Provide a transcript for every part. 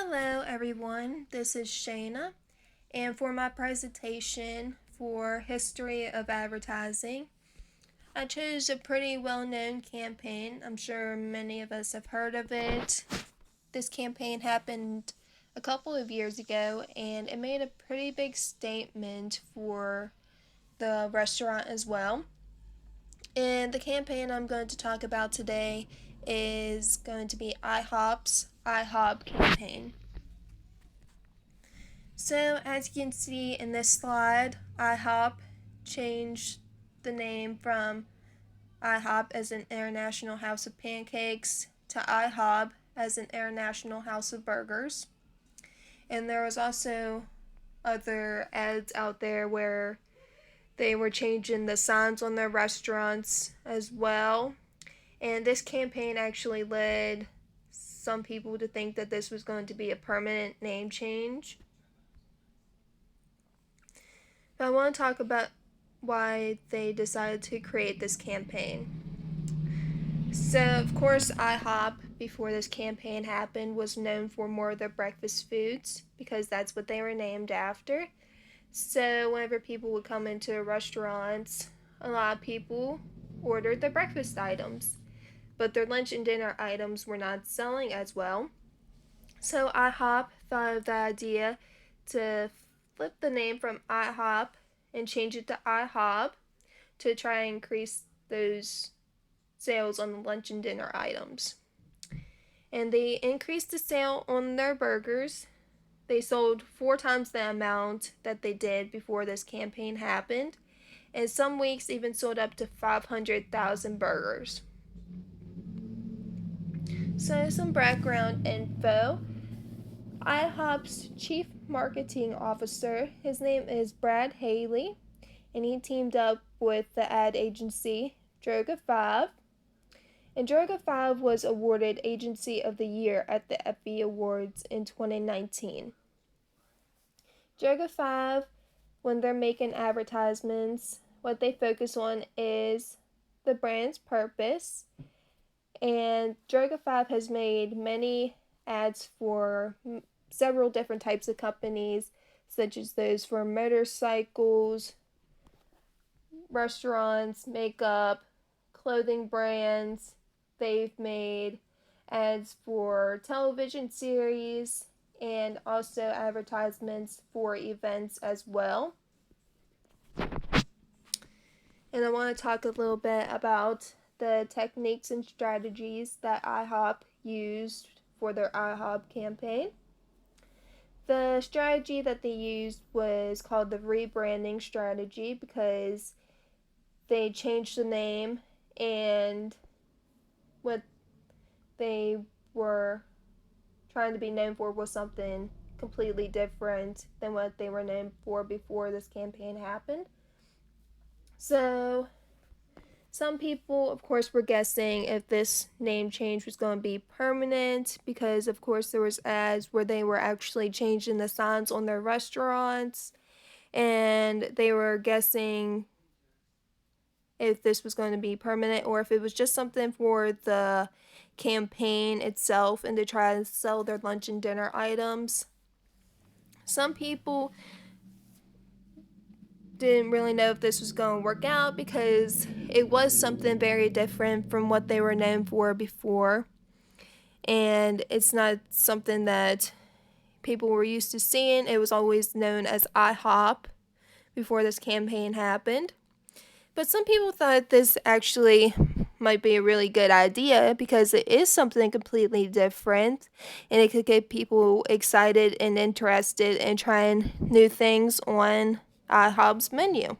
Hello everyone, this is Shayna, and for my presentation for History of Advertising, I chose a pretty well-known campaign. I'm sure many of us have heard of it. This campaign happened a couple of years ago, and it made a pretty big statement for the restaurant as well. And the campaign I'm going to talk about today is going to be IHOP's IHOP campaign. So as you can see in this slide, IHOP changed the name from IHOP as an International House of Pancakes to IHOB as an International House of Burgers. And there was also other ads out there where they were changing the signs on their restaurants as well. And this campaign actually led some people to think that this was going to be a permanent name change. I want to talk about why they decided to create this campaign. So, of course, IHOP, before this campaign happened, was known for more of their breakfast foods because that's what they were named after. So, whenever people would come into restaurants, a lot of people ordered the breakfast items, but their lunch and dinner items were not selling as well. So, IHOP thought of the idea to flip the name from IHOP and change it to IHOB to try and increase those sales on the lunch and dinner items. And they increased the sale on their burgers. They sold 4 times the amount that they did before this campaign happened, and some weeks even sold up to 500,000 burgers. So some background info. IHOP's chief marketing officer, his name is Brad Haley, and he teamed up with the ad agency Droga 5. And Droga 5 was awarded Agency of the Year at the Effie Awards in 2019. Droga 5, when they're making advertisements, what they focus on is the brand's purpose. And Droga 5 has made many ads for several different types of companies, such as those for motorcycles, restaurants, makeup, clothing brands. They've made ads for television series and also advertisements for events as well. And I want to talk a little bit about the techniques and strategies that IHOP used for their IHOP campaign. The strategy that they used was called the Rebranding Strategy because they changed the name, and what they were trying to be known for was something completely different than what they were known for before this campaign happened. So some people, of course, were guessing if this name change was going to be permanent because, of course, there was ads where they were actually changing the signs on their restaurants, and they were guessing if this was going to be permanent or if it was just something for the campaign itself and to try to sell their lunch and dinner items. Some people didn't really know if this was going to work out because it was something very different from what they were known for before, and it's not something that people were used to seeing. It was always known as IHOP before this campaign happened. But some people thought this actually might be a really good idea because it is something completely different and it could get people excited and interested in trying new things on IHOP's menu.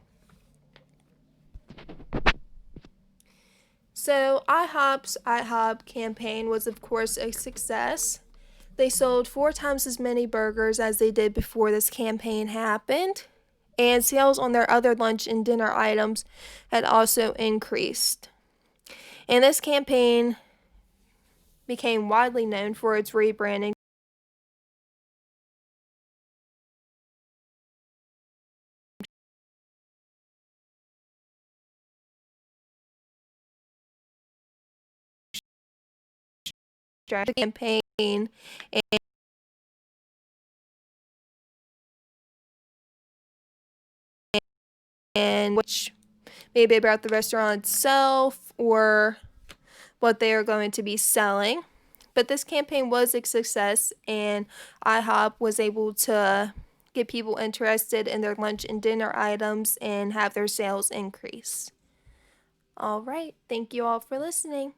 So IHOP's IHOP campaign was of course a success. They sold 4 times as many burgers as they did before this campaign happened, and sales on their other lunch and dinner items had also increased. And this campaign became widely known for its rebranding strategy campaign, and and which maybe about the restaurant itself or what they are going to be selling. But this campaign was a success, and IHOP was able to get people interested in their lunch and dinner items and have their sales increase. All right, thank you all for listening.